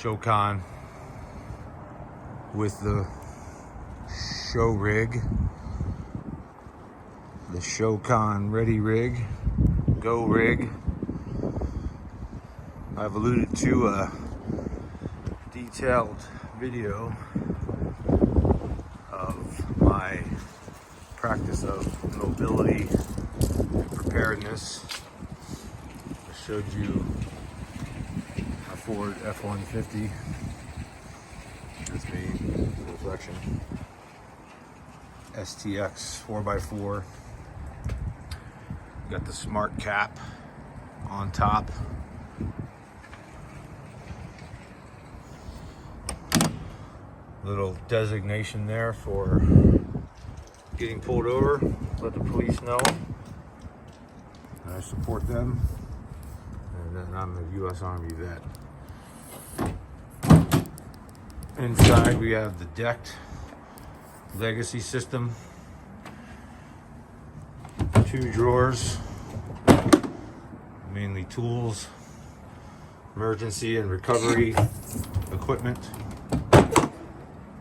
Sjocon with the Sjorig, the Sjocon Ready Rig, Go Rig. I've alluded to a detailed video of my practice of mobility and preparedness. I showed you a Ford F-150. That's me, reflection. STX 4x4. Got the smart cap on top. Little designation there for getting pulled over. Let the police know I support them. And then I'm a U.S. Army vet. Inside we have the decked legacy system. 2 drawers, mainly tools, emergency and recovery equipment.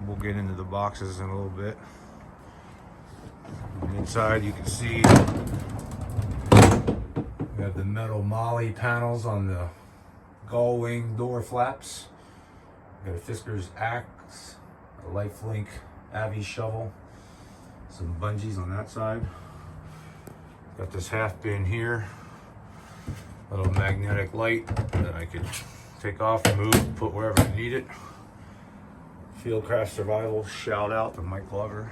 We'll get into the boxes in a little bit. And inside you can see we have the metal molly panels on the gull wing door flaps. Got a Fisker's axe, a Lifelink Avi shovel, some bungees on that side. Got this half bin here, little magnetic light that I could take off, remove, put wherever I need it. Fieldcraft Survival, shout out to Mike Glover.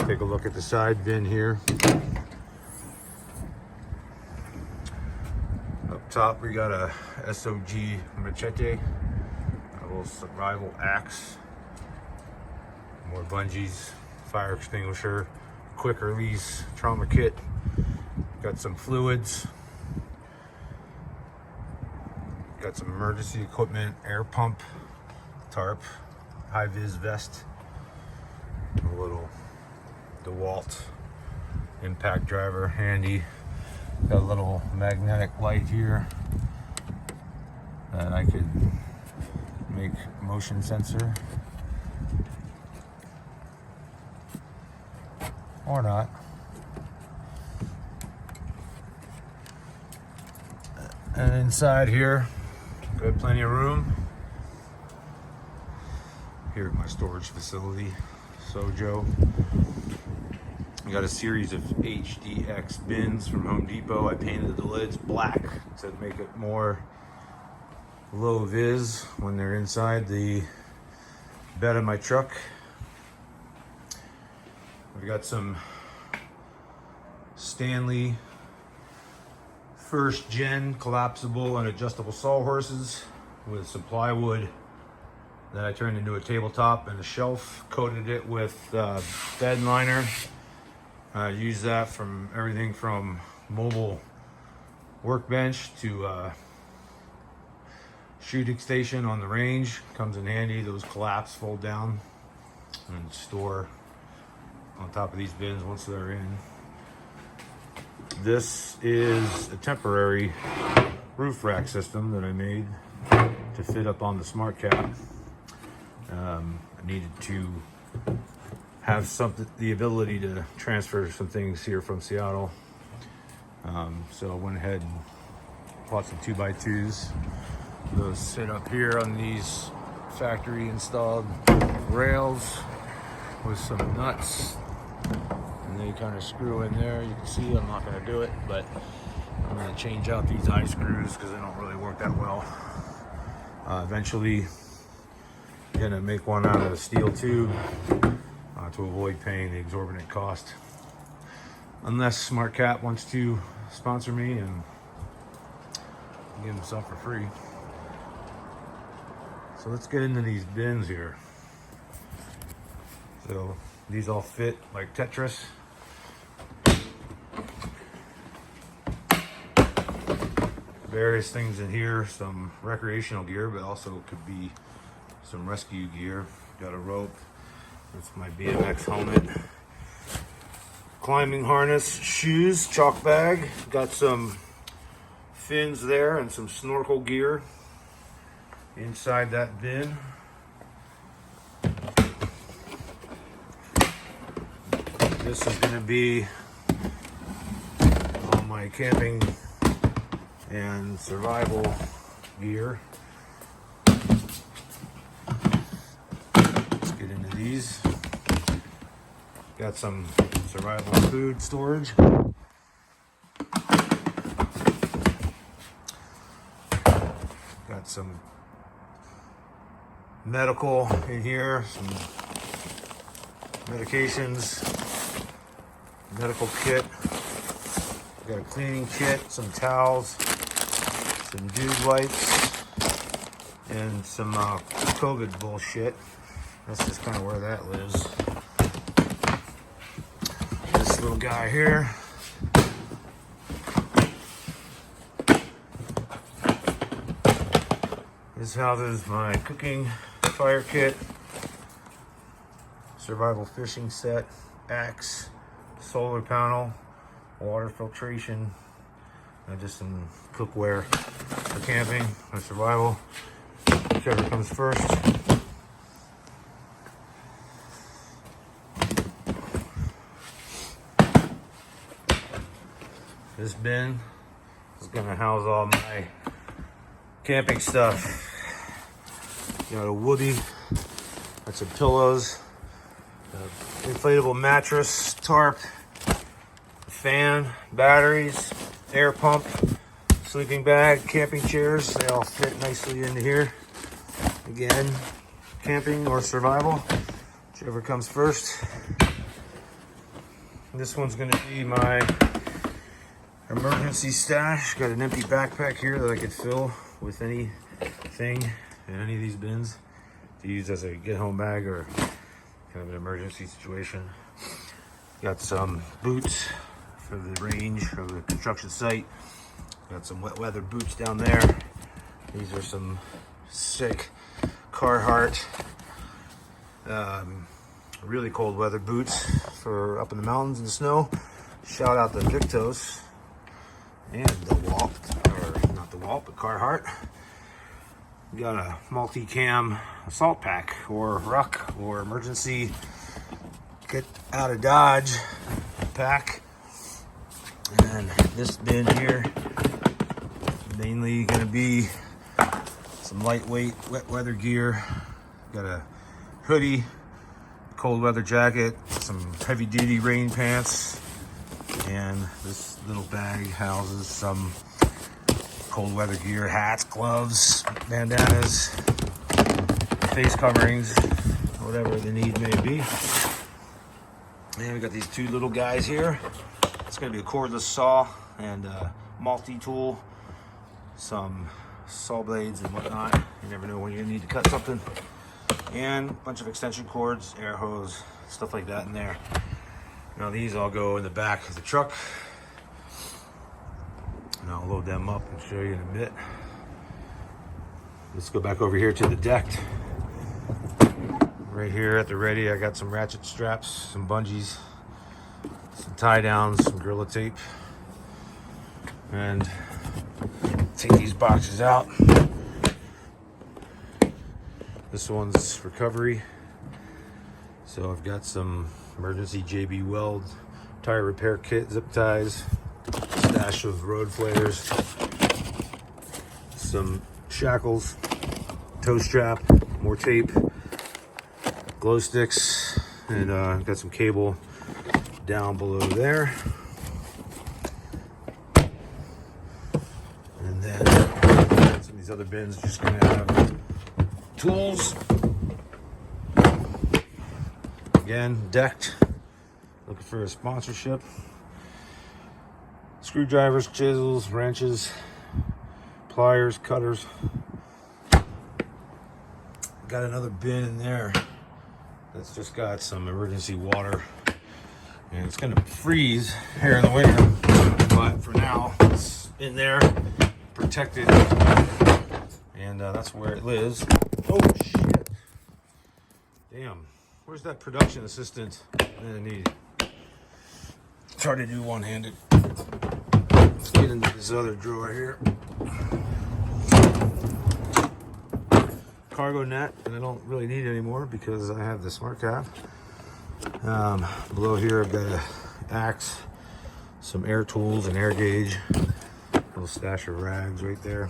Take a look at the side bin here. Up top we got a SOG machete, a little survival axe, more bungees, fire extinguisher, quick release trauma kit. Got some fluids. Got some emergency equipment, air pump, tarp, high vis vest, a little DeWalt impact driver handy. Got a little magnetic light here that I could make motion sensor or not. And inside here, got plenty of room. Here at my storage facility, Sojo. I got a series of HDX bins from Home Depot. I painted the lids black to make it more low vis when they're inside the bed of my truck. We got some Stanley first gen collapsible and adjustable sawhorses with some plywood that I turned into a tabletop and a shelf, coated it with bed liner. I use that from everything from mobile workbench to shooting station on the range. Comes in handy. Those collapse, fold down, and store on top of these bins once they're in. This is a temporary roof rack system that I made to fit up on the smart cap. I needed to have the ability to transfer some things here from Seattle. So I went ahead and bought some 2x2s. Those sit up here on these factory installed rails with some nuts. And they kind of screw in there. You can see I'm not going to do it, but I'm going to change out these eye screws because they don't really work that well. Eventually, I'm going to make one out of a steel tube to avoid paying the exorbitant cost. Unless SmartCap wants to sponsor me and give them some for free. So let's get into these bins here. So these all fit like Tetris. Various things in here, some recreational gear, but also could be some rescue gear. Got a rope. That's my BMX helmet. Climbing harness, shoes, chalk bag. Got some fins there and some snorkel gear. inside that bin. This is going to be all my camping and survival gear. Let's get into these. Got some survival food storage. Got some medical in here, some medications, medical kit. Got a cleaning kit, some towels, some dude wipes, and some COVID bullshit. That's just kind of where that lives. This little guy here. This houses my cooking fire kit, survival fishing set, axe, solar panel, water filtration, and just some cookware for camping or survival, whichever comes first. This bin is gonna house all my camping stuff. Got a woody, got some pillows, inflatable mattress, tarp, fan, batteries, air pump, sleeping bag, camping chairs. They all fit nicely into here. Again, camping or survival, whichever comes first. This one's gonna be my emergency stash. Got an empty backpack here that I could fill with anything in any of these bins to use as a get-home bag or kind of an emergency situation. Got some boots for the range or the construction site. Got some wet weather boots down there. These are some sick Carhartt really cold weather boots for up in the mountains in the snow. Shout out to Victos and DeWalt, or not DeWalt, but Carhartt. Got a multi-cam assault pack or ruck or emergency get out of Dodge pack. And this bin here, mainly gonna be some lightweight wet weather gear. Got a hoodie, cold weather jacket, some heavy duty rain pants, and this little bag houses some cold weather gear, hats, gloves, bandanas, face coverings, whatever the need may be. And we got these two little guys here. It's gonna be a cordless saw and a multi-tool, some saw blades and whatnot. You never know when you're gonna need to cut something. And a bunch of extension cords, air hose, stuff like that in there. Now these all go in the back of the truck. And I'll load them up and show you in a bit. Let's go back over here to the deck. Right here at the ready, I got some ratchet straps, some bungees, some tie downs, some Gorilla tape. And take these boxes out. This one's recovery. So I've got some emergency JB Weld tire repair kit, zip ties, stash of road flares, some shackles, toe strap, more tape, glow sticks, and got some cable down below there. And then some of these other bins just gonna have tools. Again, decked. Looking for a sponsorship. Screwdrivers, chisels, wrenches, pliers, cutters. Got another bin in there that's just got some emergency water. And it's gonna freeze here in the winter, but for now it's in there, protected, and that's where it lives. Oh shit! Damn, where's that production assistant that I need? It's hard to do one-handed. Let's get into this other drawer here. cargo net that I don't really need anymore because I have the smart cap. Below here I've got an axe, some air tools, an air gauge, a little stash of rags right there.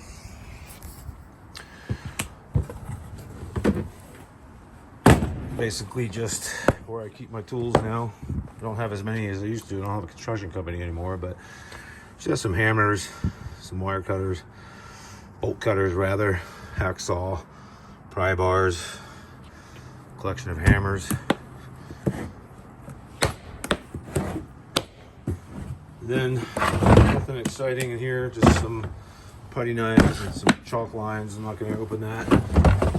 Basically just where I keep my tools now. I don't have as many as I used to. I don't have a construction company anymore, but just some hammers, some wire cutters, bolt cutters rather, hacksaw, pry bars, collection of hammers. Then nothing exciting in here, just some putty knives and some chalk lines. I'm not going to open that.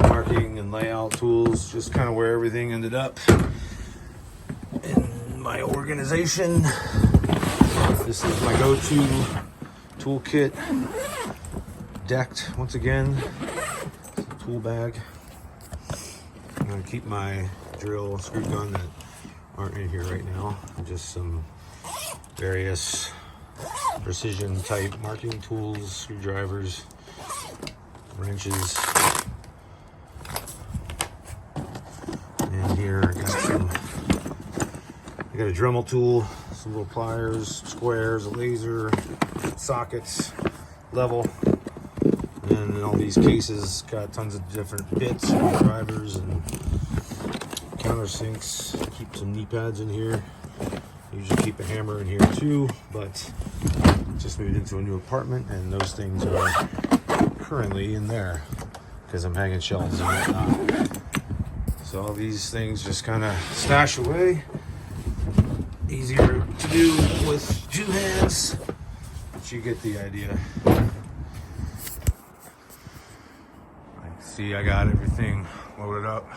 Marking and layout tools, just kind of where everything ended up in my organization. This is my go-to toolkit, decked once again. Tool bag. I'm going to keep my drill, screw gun that aren't in here right now, and just some various precision type marking tools, screwdrivers, wrenches. And here I got a Dremel tool, some little pliers, squares, a laser, sockets, level, and in all these cases got tons of different bits, drivers, and countersinks. Keep some knee pads in here. Usually keep a hammer in here too, but just moved into a new apartment and those things are currently in there because I'm hanging shelves and whatnot. So all these things just kind of stash away. Easier to do with two hands, but you get the idea. See, I got everything loaded up.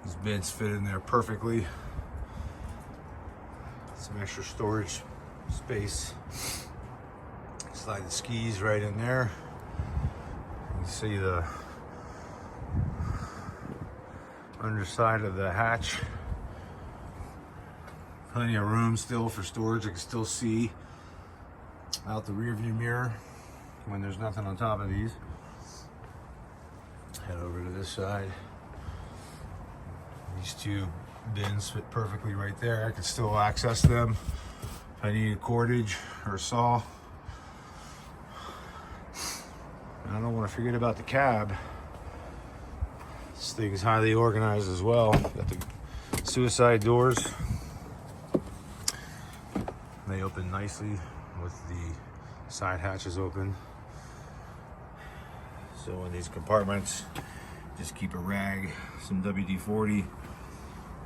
These bins fit in there perfectly. Some extra storage space. Slide the skis right in there. You can see the underside of the hatch. Plenty of room still for storage. I can still see out the rear view mirror when there's nothing on top of these. Head over to this side. These two bins fit perfectly right there. I can still access them if I need a cordage or a saw. And I don't want to forget about the cab. This thing's highly organized as well. Got the suicide doors. They open nicely with the side hatches open. So in these compartments, just keep a rag, some WD-40,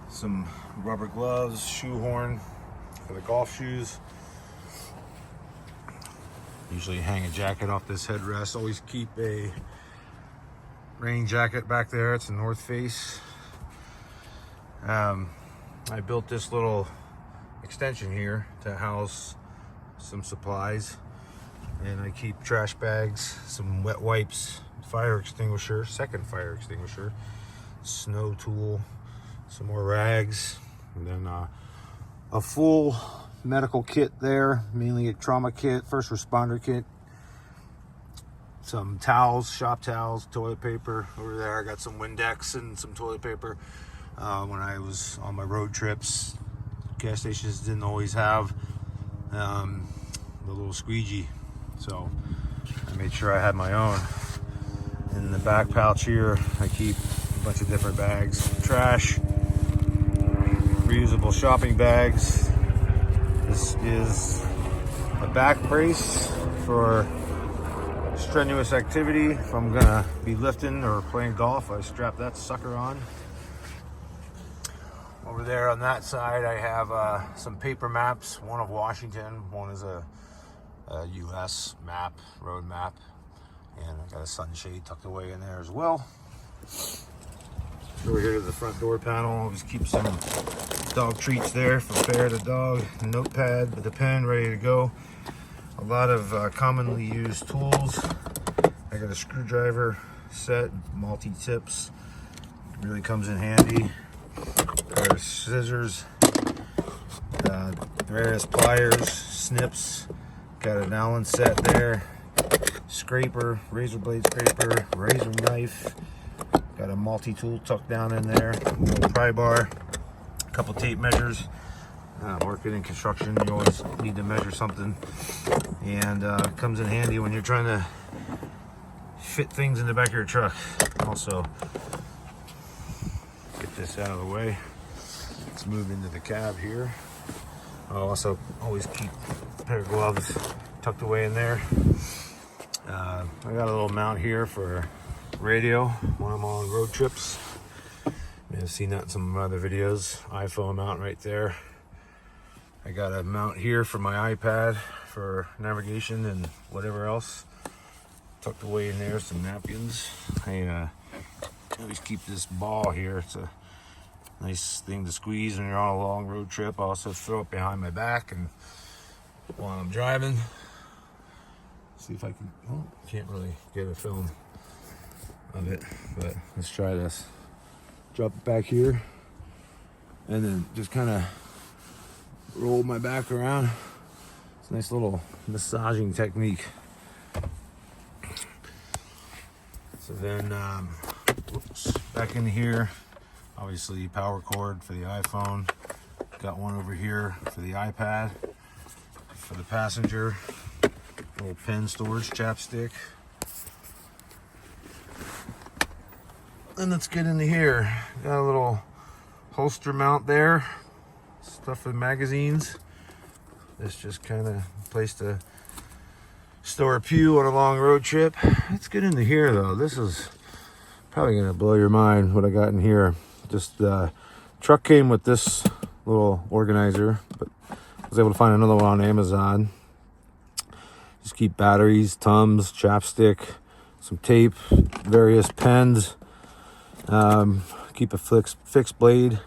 some rubber gloves, shoe horn for the golf shoes. Usually hang a jacket off this headrest. Always keep a rain jacket back there. It's a North Face. I built this little extension here to house some supplies, and I keep trash bags, some wet wipes, fire extinguisher, second fire extinguisher, snow tool, some more rags, and then a full medical kit there, mainly a trauma kit, first responder kit, some towels, shop towels, toilet paper over there. I got some Windex and some toilet paper. When I was on my road trips, gas stations didn't always have the little squeegee, so I made sure I had my own. In the back pouch here, I keep a bunch of different bags, trash, reusable shopping bags. This is a back brace for strenuous activity. If I'm gonna be lifting or playing golf, I strap that sucker on. Over there on that side, I have some paper maps, one of Washington, one is a US map, road map, and I got a sunshade tucked away in there as well. Over here to the front door panel, I'll just keep some dog treats there for Bear the dog, a notepad with a pen ready to go. A lot of commonly used tools. I got a screwdriver set, multi-tips, really comes in handy. Pair of scissors, various pliers, snips, got an Allen set there, scraper, razor blade scraper, razor knife, Got a multi-tool tucked down in there, a little pry bar, a couple tape measures. Working in construction, you always need to measure something, and it comes in handy when you're trying to fit things in the back of your truck. Also, get this out of the way. Let's move into the cab here. I'll also always keep a pair of gloves tucked away in there. I got a little mount here for radio when I'm on road trips. You may have seen that in some of my other videos. iPhone mount right there. I got a mount here for my iPad for navigation and whatever else. Tucked away in there, some napkins. I always keep this ball here. It's a nice thing to squeeze when you're on a long road trip. I also throw it behind my back and while I'm driving. See if I can, oh, can't really get a film of it, but let's try this. Drop it back here and then just kind of roll my back around. It's a nice little massaging technique. So then, back in here, obviously power cord for the iPhone. Got one over here for the iPad. For the passenger, little pen storage chapstick. Then let's get into here. Got a little holster mount there. Stuff for magazines. This just kind of a place to store a pew on a long road trip. Let's get into here though. This is probably gonna blow your mind what I got in here. Just truck came with this little organizer, but I was able to find another one on Amazon. Just keep batteries, Tums, chapstick, some tape, various pens. Keep a fixed blade,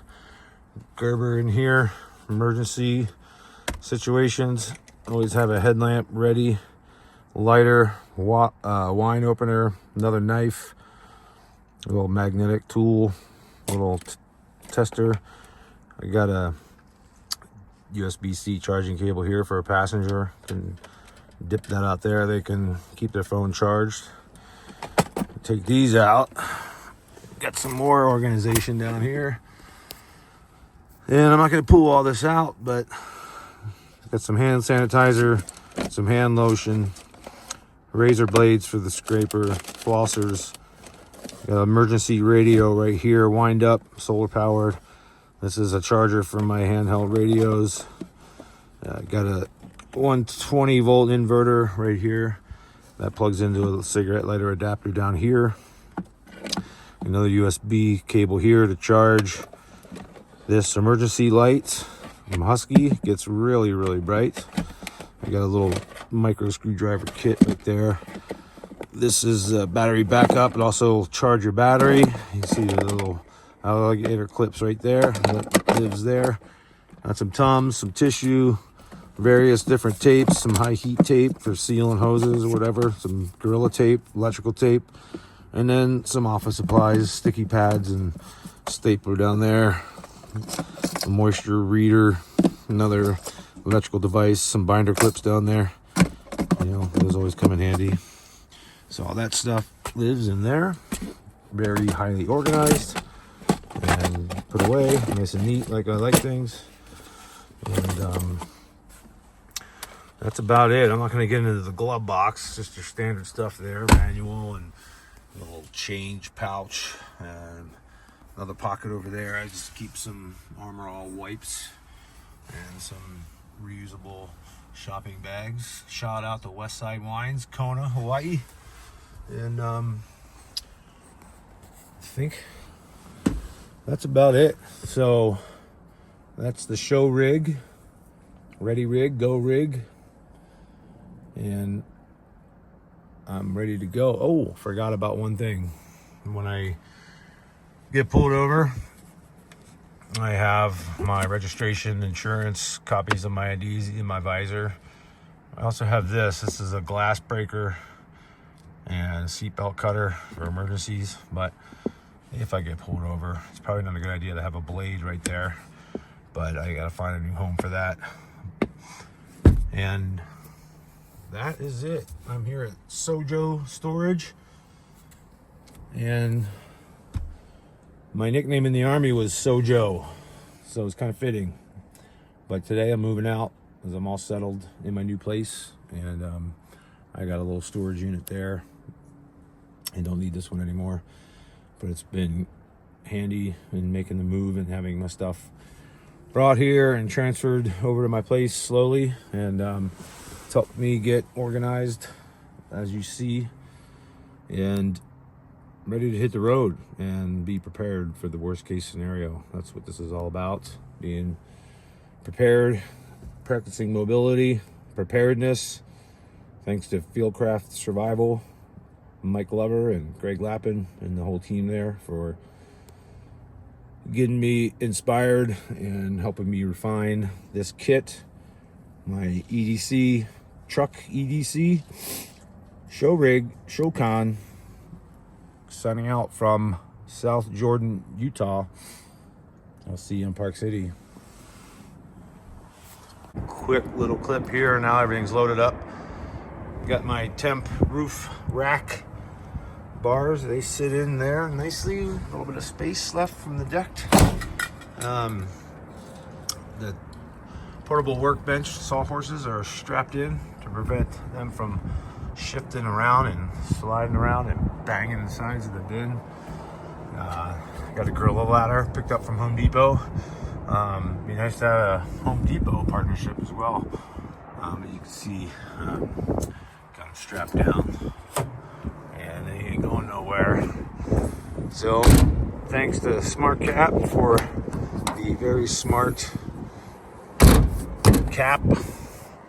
Gerber in here, emergency situations. Always have a headlamp ready, lighter, wine opener, another knife, a little magnetic tool, a little tester. I got a USB-C charging cable here for a passenger. Can dip that out there. They can keep their phone charged. Take these out. Got some more organization down here. And I'm not going to pull all this out, but got some hand sanitizer, some hand lotion, razor blades for the scraper, flossers. Got an emergency radio right here, wind up, solar powered. This is a charger for my handheld radios. Got a 120 volt inverter right here. That plugs into a cigarette lighter adapter down here. Another USB cable here to charge this emergency light from Husky. Gets really, really bright. I got a little micro screwdriver kit right there. This is a battery backup. It also charge your battery. You see the little alligator clips right there. That lives there. Got some Tums, some tissue, various different tapes, some high heat tape for sealing hoses or whatever, some Gorilla tape, electrical tape, and then some office supplies, sticky pads and stapler down there, a moisture reader, another electrical device, some binder clips down there. You know, those always come in handy. So all that stuff lives in there, very highly organized and put away, nice and neat like I like things. And that's about it. I'm not going to get into the glove box, just your standard stuff there, manual and a little change pouch and another pocket over there. I just keep some Armor All wipes and some reusable shopping bags. Shout out to Westside Wines, Kona, Hawaii. And I think that's about it. So that's the Sjorig, ready rig, go rig. And I'm ready to go. Oh, forgot about one thing. When I get pulled over, I have my registration, insurance, copies of my IDs in my visor. I also have this. This is a glass breaker and a seatbelt cutter for emergencies. But if I get pulled over, it's probably not a good idea to have a blade right there. But I gotta find a new home for that. And that is it. I'm here at Sojo Storage, and My nickname in the Army was Sojo, so it's kind of fitting. But today I'm moving out as I'm all settled in my new place, and I got a little storage unit there. I don't need this one anymore, but it's been handy in making the move and having my stuff brought here and transferred over to my place slowly, and it's helped me get organized, as you see, and ready to hit the road and be prepared for the worst case scenario. That's what this is all about, being prepared, practicing mobility, preparedness, thanks to Fieldcraft Survival, Mike Glover and Greg Lappin and the whole team there for getting me inspired and helping me refine this kit. My EDC, truck EDC, Sjorig, Sjocon, signing out from South Jordan, Utah. I'll see you in Park City. Quick little clip here. Now everything's loaded up. Got my temp roof rack bars. They sit in there nicely. A little bit of space left from the deck. The portable workbench sawhorses are strapped in to prevent them from shifting around and sliding around and banging the sides of the bin. Got a gorilla ladder picked up from Home Depot. Be nice to have a Home Depot partnership as well. You can see, got them strapped down, and they ain't going nowhere. So, thanks to Smart Cap for the very smart cap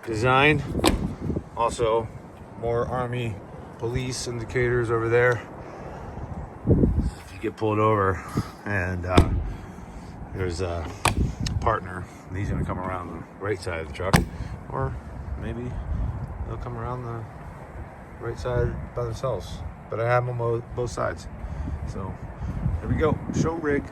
design. Also, more Army police indicators over there. If you get pulled over and there's a partner, he's gonna come around the right side of the truck, or maybe they'll come around the right side by themselves. But I have them on both sides. So there we go, Sjorig.